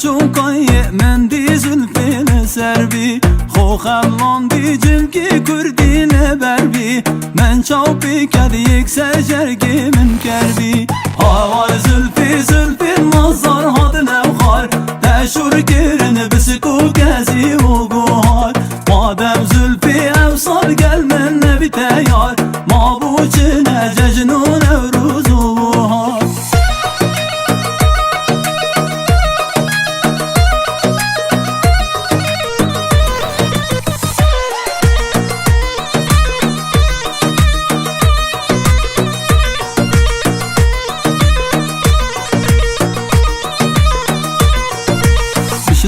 چون کایه من دی زلفین سر بی خو خلان دی جمکی کردی نبر بی من چاپی کد یک سجرگی من کردی هاوار زلفی زلفی مازار هاد نوخار تشور کرن بسکو گزی و گوهار مادم زلفی افسار گل من نبی تیار ما بوچنه ججن و نوروز و بوهار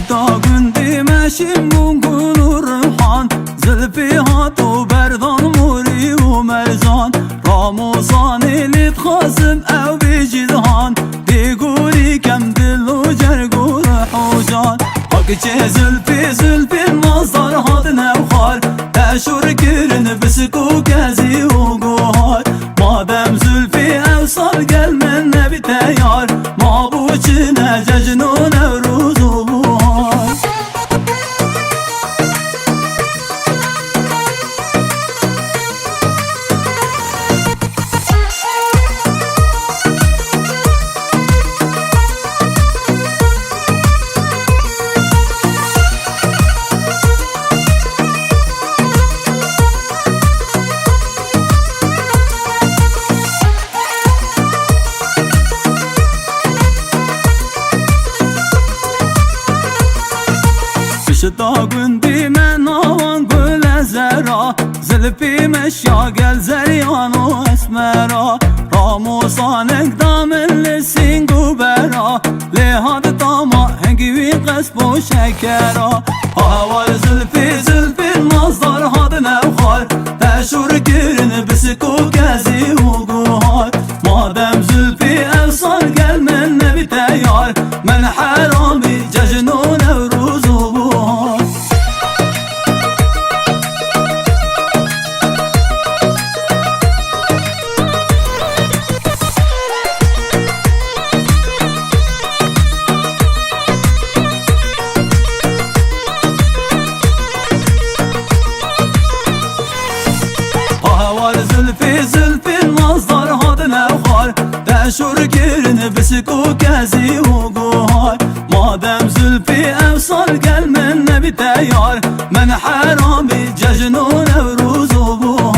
داغندی مشیم بونگون و رحان زلفی هات و بردان موری و مرزان راموزانی لید خاسم او بیجیدهان دیگوری کم دل و جرگ و روح و جان حق چه زلفی زلفی مازدار هات نوخار تشور کرن بسکو گزی و گوهار مادم زلفی او سال گل من نبی تیار ما بوچنه ججن و نوروز و بوهار داغندی من آوان گل زرا زلفی مشیا گل زریان و اسمرا راموسانک دامن لسینگ و برا لحاد داما هنگیوی قصب و شکرا هاوار زلفی زلفی مازدار هاد نوخار تشور کرن بسکو گزی و گوهار مادم زلفی افسار گل من نبی تیار من حرامی ججن و نوروز و بوهار زلفی زلفی مازدار هاد نوخار تشور کرن بسکو گزی و گوهار مادم زلفی افسار گل من نبی تیار من حرامی ججن و نوروز و بوهار